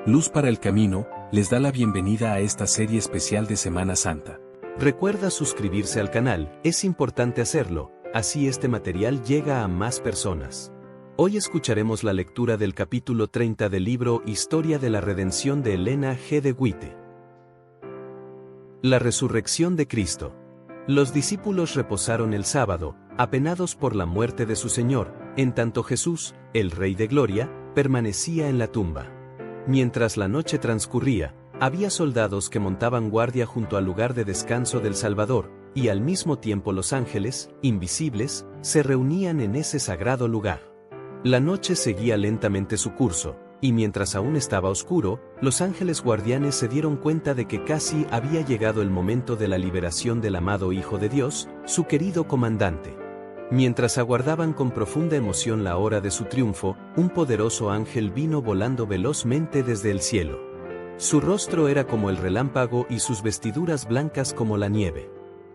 Luz para el Camino, les da la bienvenida a esta serie especial de Semana Santa. Recuerda suscribirse al canal, es importante hacerlo, así este material llega a más personas. Hoy escucharemos la lectura del capítulo 30 del libro Historia de la Redención de Elena G. de White. La resurrección de Cristo. Los discípulos reposaron el sábado, apenados por la muerte de su Señor, en tanto Jesús, el Rey de Gloria, permanecía en la tumba. Mientras la noche transcurría, había soldados que montaban guardia junto al lugar de descanso del Salvador, y al mismo tiempo los ángeles, invisibles, se reunían en ese sagrado lugar. La noche seguía lentamente su curso, y mientras aún estaba oscuro, los ángeles guardianes se dieron cuenta de que casi había llegado el momento de la liberación del amado Hijo de Dios, su querido comandante. Mientras aguardaban con profunda emoción la hora de su triunfo, un poderoso ángel vino volando velozmente desde el cielo. Su rostro era como el relámpago y sus vestiduras blancas como la nieve.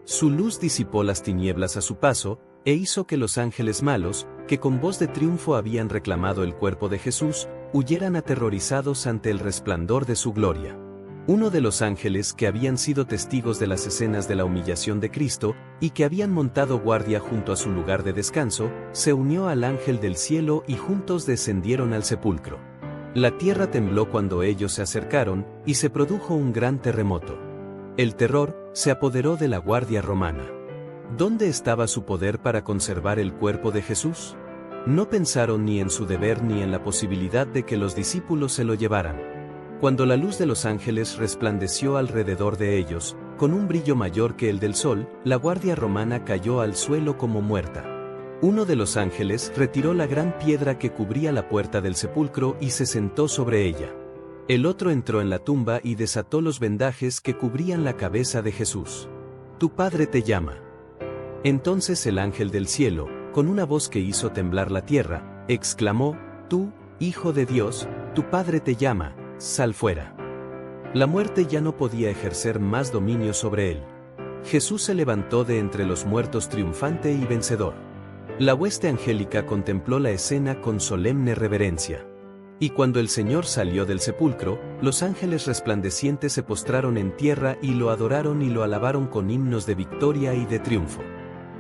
Su luz disipó las tinieblas a su paso, e hizo que los ángeles malos, que con voz de triunfo habían reclamado el cuerpo de Jesús, huyeran aterrorizados ante el resplandor de su gloria. Uno de los ángeles que habían sido testigos de las escenas de la humillación de Cristo, y que habían montado guardia junto a su lugar de descanso, se unió al ángel del cielo y juntos descendieron al sepulcro. La tierra tembló cuando ellos se acercaron, y se produjo un gran terremoto. El terror se apoderó de la guardia romana. ¿Dónde estaba su poder para conservar el cuerpo de Jesús? No pensaron ni en su deber ni en la posibilidad de que los discípulos se lo llevaran. Cuando la luz de los ángeles resplandeció alrededor de ellos, con un brillo mayor que el del sol, la guardia romana cayó al suelo como muerta. Uno de los ángeles retiró la gran piedra que cubría la puerta del sepulcro y se sentó sobre ella. El otro entró en la tumba y desató los vendajes que cubrían la cabeza de Jesús. «Tu Padre te llama». Entonces el ángel del cielo, con una voz que hizo temblar la tierra, exclamó: «Tú, Hijo de Dios, tu Padre te llama, sal fuera». La muerte ya no podía ejercer más dominio sobre él. Jesús se levantó de entre los muertos triunfante y vencedor. La hueste angélica contempló la escena con solemne reverencia. Y cuando el Señor salió del sepulcro, los ángeles resplandecientes se postraron en tierra y lo adoraron y lo alabaron con himnos de victoria y de triunfo.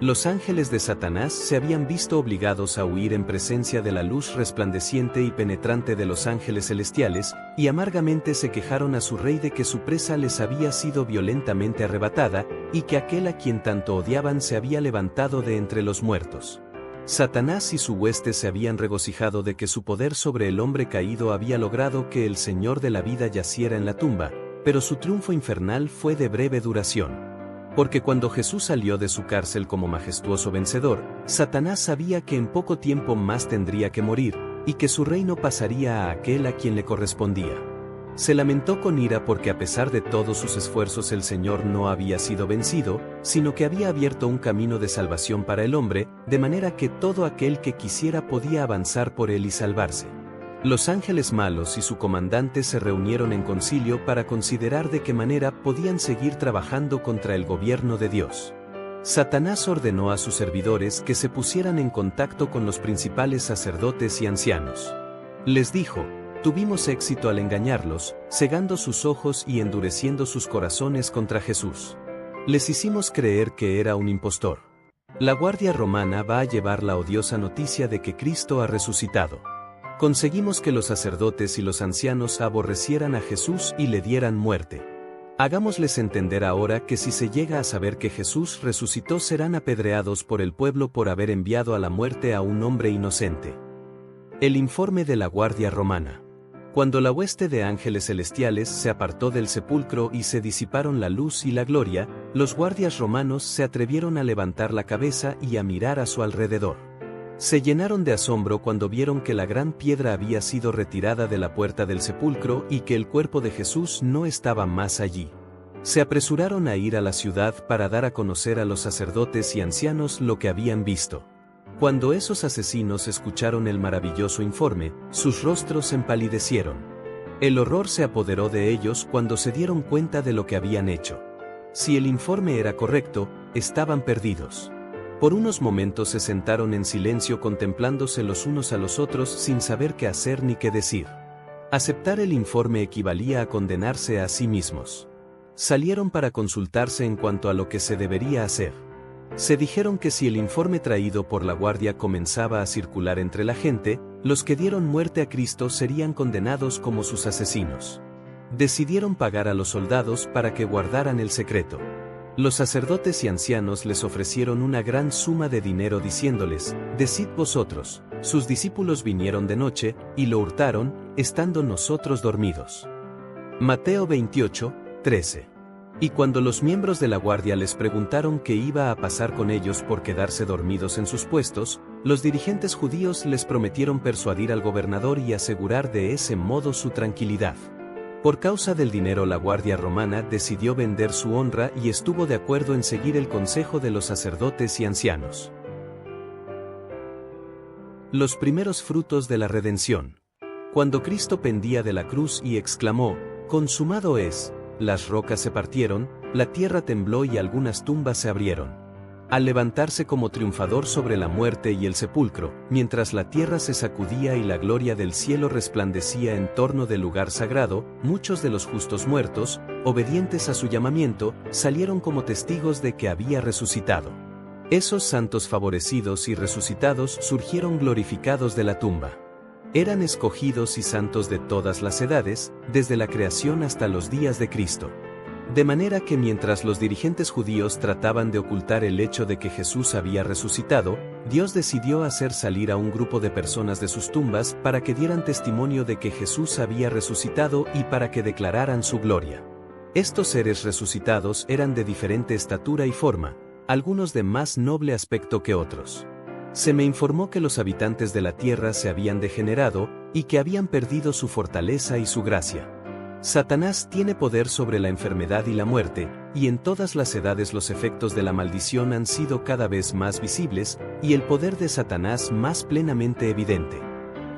Los ángeles de Satanás se habían visto obligados a huir en presencia de la luz resplandeciente y penetrante de los ángeles celestiales, y amargamente se quejaron a su rey de que su presa les había sido violentamente arrebatada, y que aquel a quien tanto odiaban se había levantado de entre los muertos. Satanás y su hueste se habían regocijado de que su poder sobre el hombre caído había logrado que el Señor de la vida yaciera en la tumba, pero su triunfo infernal fue de breve duración. Porque cuando Jesús salió de su cárcel como majestuoso vencedor, Satanás sabía que en poco tiempo más tendría que morir, y que su reino pasaría a aquel a quien le correspondía. Se lamentó con ira porque a pesar de todos sus esfuerzos el Señor no había sido vencido, sino que había abierto un camino de salvación para el hombre, de manera que todo aquel que quisiera podía avanzar por él y salvarse. Los ángeles malos y su comandante se reunieron en concilio para considerar de qué manera podían seguir trabajando contra el gobierno de Dios. Satanás ordenó a sus servidores que se pusieran en contacto con los principales sacerdotes y ancianos. Les dijo: «Tuvimos éxito al engañarlos, cegando sus ojos y endureciendo sus corazones contra Jesús. Les hicimos creer que era un impostor. La guardia romana va a llevar la odiosa noticia de que Cristo ha resucitado. Conseguimos que los sacerdotes y los ancianos aborrecieran a Jesús y le dieran muerte. Hagámosles entender ahora que si se llega a saber que Jesús resucitó serán apedreados por el pueblo por haber enviado a la muerte a un hombre inocente». El informe de la guardia romana. Cuando la hueste de ángeles celestiales se apartó del sepulcro y se disiparon la luz y la gloria, los guardias romanos se atrevieron a levantar la cabeza y a mirar a su alrededor. Se llenaron de asombro cuando vieron que la gran piedra había sido retirada de la puerta del sepulcro y que el cuerpo de Jesús no estaba más allí. Se apresuraron a ir a la ciudad para dar a conocer a los sacerdotes y ancianos lo que habían visto. Cuando esos asesinos escucharon el maravilloso informe, sus rostros empalidecieron. El horror se apoderó de ellos cuando se dieron cuenta de lo que habían hecho. Si el informe era correcto, estaban perdidos. Por unos momentos se sentaron en silencio contemplándose los unos a los otros sin saber qué hacer ni qué decir. Aceptar el informe equivalía a condenarse a sí mismos. Salieron para consultarse en cuanto a lo que se debería hacer. Se dijeron que si el informe traído por la guardia comenzaba a circular entre la gente, los que dieron muerte a Cristo serían condenados como sus asesinos. Decidieron pagar a los soldados para que guardaran el secreto. Los sacerdotes y ancianos les ofrecieron una gran suma de dinero diciéndoles: «Decid vosotros, sus discípulos vinieron de noche, y lo hurtaron, estando nosotros dormidos». Mateo 28, 13. Y cuando los miembros de la guardia les preguntaron qué iba a pasar con ellos por quedarse dormidos en sus puestos, los dirigentes judíos les prometieron persuadir al gobernador y asegurar de ese modo su tranquilidad. Por causa del dinero, la guardia romana decidió vender su honra y estuvo de acuerdo en seguir el consejo de los sacerdotes y ancianos. Los primeros frutos de la redención. Cuando Cristo pendía de la cruz y exclamó: «Consumado es», las rocas se partieron, la tierra tembló y algunas tumbas se abrieron. Al levantarse como triunfador sobre la muerte y el sepulcro, mientras la tierra se sacudía y la gloria del cielo resplandecía en torno del lugar sagrado, muchos de los justos muertos, obedientes a su llamamiento, salieron como testigos de que había resucitado. Esos santos favorecidos y resucitados surgieron glorificados de la tumba. Eran escogidos y santos de todas las edades, desde la creación hasta los días de Cristo. De manera que mientras los dirigentes judíos trataban de ocultar el hecho de que Jesús había resucitado, Dios decidió hacer salir a un grupo de personas de sus tumbas para que dieran testimonio de que Jesús había resucitado y para que declararan su gloria. Estos seres resucitados eran de diferente estatura y forma, algunos de más noble aspecto que otros. Se me informó que los habitantes de la tierra se habían degenerado y que habían perdido su fortaleza y su gracia. Satanás tiene poder sobre la enfermedad y la muerte, y en todas las edades los efectos de la maldición han sido cada vez más visibles, y el poder de Satanás más plenamente evidente.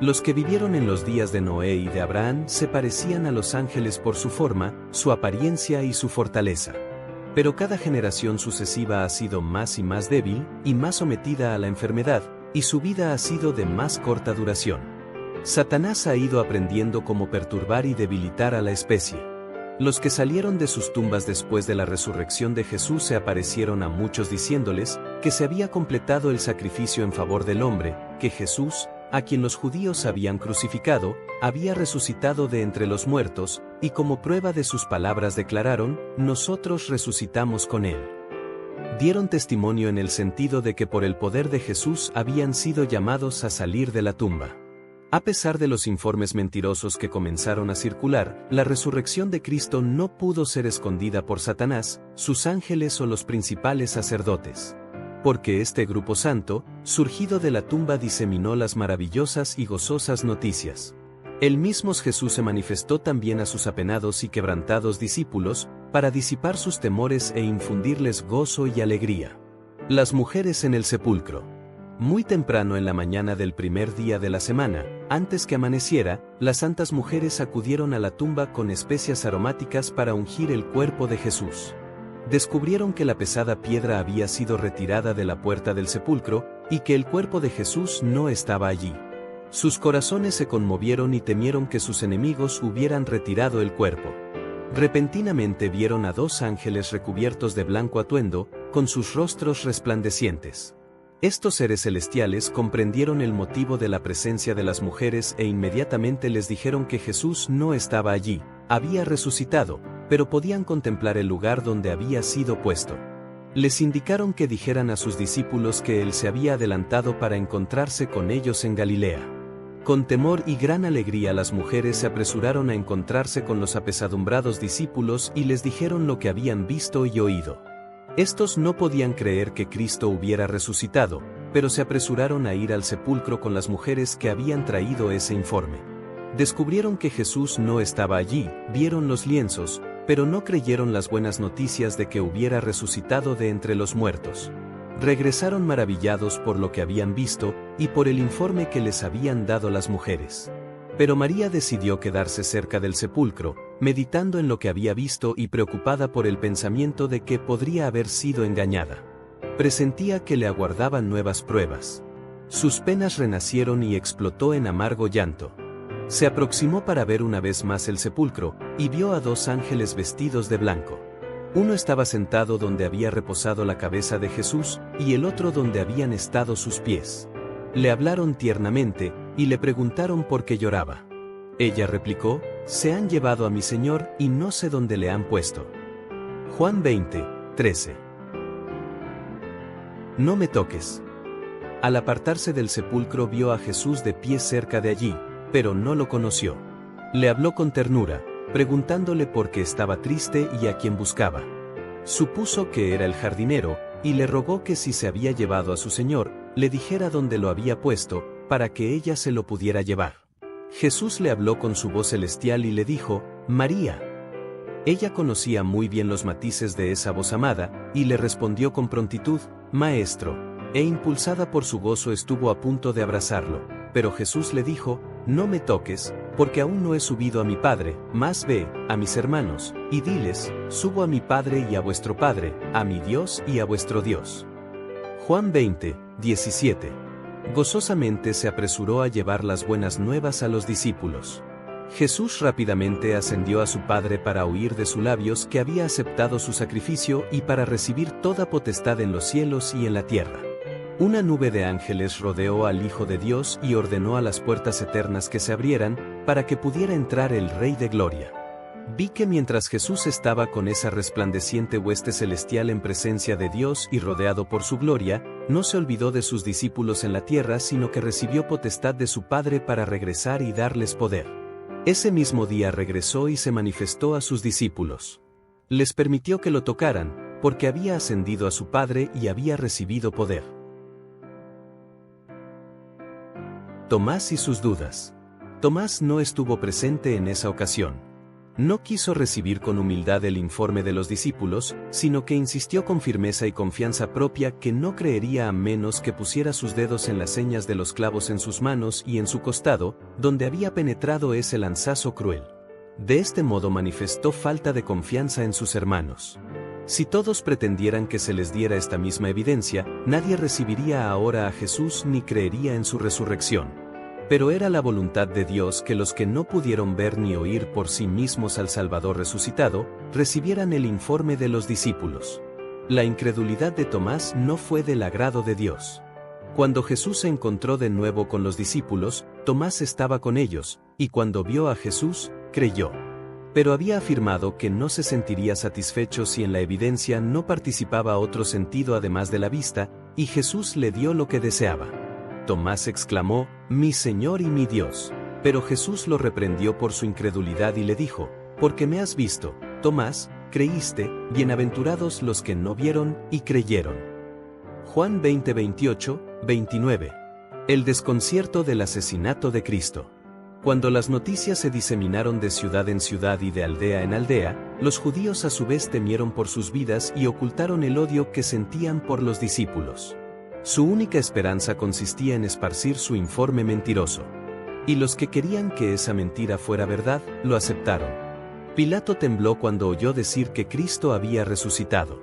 Los que vivieron en los días de Noé y de Abraham se parecían a los ángeles por su forma, su apariencia y su fortaleza. Pero cada generación sucesiva ha sido más y más débil, y más sometida a la enfermedad, y su vida ha sido de más corta duración. Satanás ha ido aprendiendo cómo perturbar y debilitar a la especie. Los que salieron de sus tumbas después de la resurrección de Jesús se aparecieron a muchos diciéndoles que se había completado el sacrificio en favor del hombre, que Jesús, a quien los judíos habían crucificado, había resucitado de entre los muertos, y como prueba de sus palabras declararon: «Nosotros resucitamos con él». Dieron testimonio en el sentido de que por el poder de Jesús habían sido llamados a salir de la tumba. A pesar de los informes mentirosos que comenzaron a circular, la resurrección de Cristo no pudo ser escondida por Satanás, sus ángeles o los principales sacerdotes. Porque este grupo santo, surgido de la tumba, diseminó las maravillosas y gozosas noticias. El mismo Jesús se manifestó también a sus apenados y quebrantados discípulos, para disipar sus temores e infundirles gozo y alegría. Las mujeres en el sepulcro. Muy temprano en la mañana del primer día de la semana, antes que amaneciera, las santas mujeres acudieron a la tumba con especias aromáticas para ungir el cuerpo de Jesús. Descubrieron que la pesada piedra había sido retirada de la puerta del sepulcro, y que el cuerpo de Jesús no estaba allí. Sus corazones se conmovieron y temieron que sus enemigos hubieran retirado el cuerpo. Repentinamente vieron a dos ángeles recubiertos de blanco atuendo, con sus rostros resplandecientes. Estos seres celestiales comprendieron el motivo de la presencia de las mujeres e inmediatamente les dijeron que Jesús no estaba allí, había resucitado, pero podían contemplar el lugar donde había sido puesto. Les indicaron que dijeran a sus discípulos que él se había adelantado para encontrarse con ellos en Galilea. Con temor y gran alegría las mujeres se apresuraron a encontrarse con los apesadumbrados discípulos y les dijeron lo que habían visto y oído. Estos no podían creer que Cristo hubiera resucitado, pero se apresuraron a ir al sepulcro con las mujeres que habían traído ese informe. Descubrieron que Jesús no estaba allí, vieron los lienzos, pero no creyeron las buenas noticias de que hubiera resucitado de entre los muertos. Regresaron maravillados por lo que habían visto y por el informe que les habían dado las mujeres. Pero María decidió quedarse cerca del sepulcro, meditando en lo que había visto y preocupada por el pensamiento de que podría haber sido engañada. Presentía que le aguardaban nuevas pruebas. Sus penas renacieron y explotó en amargo llanto. Se aproximó para ver una vez más el sepulcro, y vio a 2 ángeles vestidos de blanco. Uno estaba sentado donde había reposado la cabeza de Jesús, y el otro donde habían estado sus pies. Le hablaron tiernamente, y le preguntaron por qué lloraba. Ella replicó: «Se han llevado a mi Señor, y no sé dónde le han puesto». Juan 20, 13. No me toques. Al apartarse del sepulcro vio a Jesús de pie cerca de allí, pero no lo conoció. Le habló con ternura, preguntándole por qué estaba triste y a quién buscaba. Supuso que era el jardinero, y le rogó que si se había llevado a su Señor, le dijera dónde lo había puesto, para que ella se lo pudiera llevar. Jesús le habló con su voz celestial y le dijo: «María». Ella conocía muy bien los matices de esa voz amada, y le respondió con prontitud: «Maestro», e impulsada por su gozo estuvo a punto de abrazarlo, pero Jesús le dijo: «No me toques, porque aún no he subido a mi Padre, mas ve, a mis hermanos, y diles: subo a mi Padre y a vuestro Padre, a mi Dios y a vuestro Dios». Juan 20, 17. Gozosamente se apresuró a llevar las buenas nuevas a los discípulos. Jesús rápidamente ascendió a su Padre para oír de sus labios que había aceptado su sacrificio y para recibir toda potestad en los cielos y en la tierra. Una nube de ángeles rodeó al Hijo de Dios y ordenó a las puertas eternas que se abrieran, para que pudiera entrar el Rey de Gloria. Vi que mientras Jesús estaba con esa resplandeciente hueste celestial en presencia de Dios y rodeado por su gloria, no se olvidó de sus discípulos en la tierra, sino que recibió potestad de su Padre para regresar y darles poder. Ese mismo día regresó y se manifestó a sus discípulos. Les permitió que lo tocaran, porque había ascendido a su Padre y había recibido poder. Tomás y sus dudas. Tomás no estuvo presente en esa ocasión. No quiso recibir con humildad el informe de los discípulos, sino que insistió con firmeza y confianza propia que no creería a menos que pusiera sus dedos en las señas de los clavos en sus manos y en su costado, donde había penetrado ese lanzazo cruel. De este modo manifestó falta de confianza en sus hermanos. Si todos pretendieran que se les diera esta misma evidencia, nadie recibiría ahora a Jesús ni creería en su resurrección. Pero era la voluntad de Dios que los que no pudieron ver ni oír por sí mismos al Salvador resucitado, recibieran el informe de los discípulos. La incredulidad de Tomás no fue del agrado de Dios. Cuando Jesús se encontró de nuevo con los discípulos, Tomás estaba con ellos, y cuando vio a Jesús, creyó. Pero había afirmado que no se sentiría satisfecho si en la evidencia no participaba otro sentido además de la vista, y Jesús le dio lo que deseaba. Tomás exclamó: «Mi Señor y mi Dios». Pero Jesús lo reprendió por su incredulidad y le dijo: «Porque me has visto, Tomás, creíste, bienaventurados los que no vieron y creyeron». Juan 20, 28, 29. El desconcierto del asesinato de Cristo. Cuando las noticias se diseminaron de ciudad en ciudad y de aldea en aldea, los judíos a su vez temieron por sus vidas y ocultaron el odio que sentían por los discípulos. Su única esperanza consistía en esparcir su informe mentiroso. Y los que querían que esa mentira fuera verdad, lo aceptaron. Pilato tembló cuando oyó decir que Cristo había resucitado.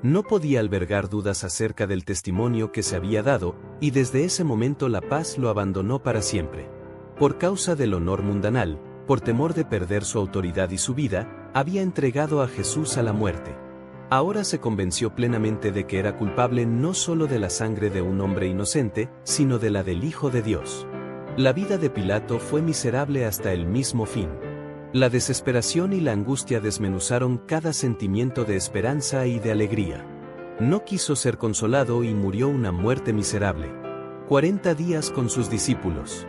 No podía albergar dudas acerca del testimonio que se había dado, y desde ese momento la paz lo abandonó para siempre. Por causa del honor mundanal, por temor de perder su autoridad y su vida, había entregado a Jesús a la muerte. Ahora se convenció plenamente de que era culpable no solo de la sangre de un hombre inocente, sino de la del Hijo de Dios. La vida de Pilato fue miserable hasta el mismo fin. La desesperación y la angustia desmenuzaron cada sentimiento de esperanza y de alegría. No quiso ser consolado y murió una muerte miserable. 40 días con sus discípulos.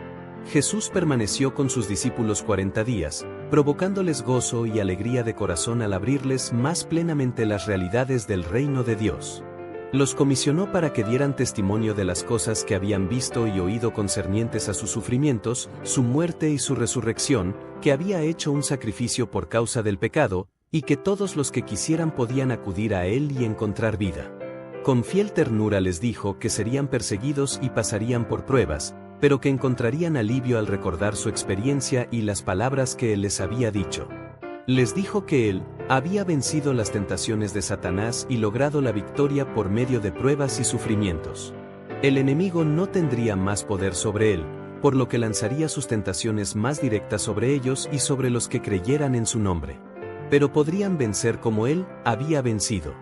Jesús permaneció con sus discípulos 40 días, provocándoles gozo y alegría de corazón al abrirles más plenamente las realidades del reino de Dios. Los comisionó para que dieran testimonio de las cosas que habían visto y oído concernientes a sus sufrimientos, su muerte y su resurrección, que había hecho un sacrificio por causa del pecado, y que todos los que quisieran podían acudir a él y encontrar vida. Con fiel ternura les dijo que serían perseguidos y pasarían por pruebas, pero que encontrarían alivio al recordar su experiencia y las palabras que él les había dicho. Les dijo que él había vencido las tentaciones de Satanás y logrado la victoria por medio de pruebas y sufrimientos. El enemigo no tendría más poder sobre él, por lo que lanzaría sus tentaciones más directas sobre ellos y sobre los que creyeran en su nombre. Pero podrían vencer como él había vencido.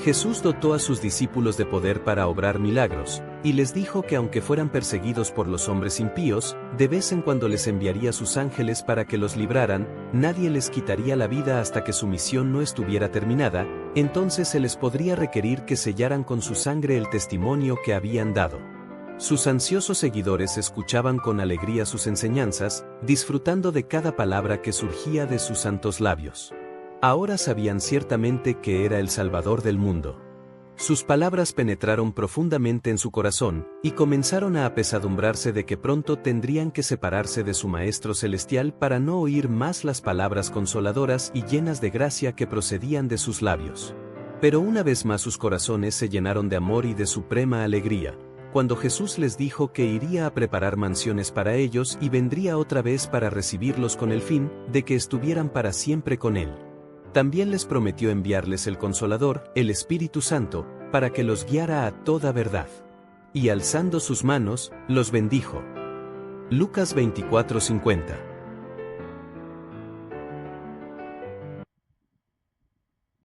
Jesús dotó a sus discípulos de poder para obrar milagros, y les dijo que aunque fueran perseguidos por los hombres impíos, de vez en cuando les enviaría sus ángeles para que los libraran, nadie les quitaría la vida hasta que su misión no estuviera terminada, entonces se les podría requerir que sellaran con su sangre el testimonio que habían dado. Sus ansiosos seguidores escuchaban con alegría sus enseñanzas, disfrutando de cada palabra que surgía de sus santos labios. Ahora sabían ciertamente que era el Salvador del mundo. Sus palabras penetraron profundamente en su corazón, y comenzaron a apesadumbrarse de que pronto tendrían que separarse de su Maestro Celestial para no oír más las palabras consoladoras y llenas de gracia que procedían de sus labios. Pero una vez más sus corazones se llenaron de amor y de suprema alegría, cuando Jesús les dijo que iría a preparar mansiones para ellos y vendría otra vez para recibirlos con el fin de que estuvieran para siempre con Él. También les prometió enviarles el Consolador, el Espíritu Santo, para que los guiara a toda verdad. Y alzando sus manos, los bendijo. Lucas 24:50.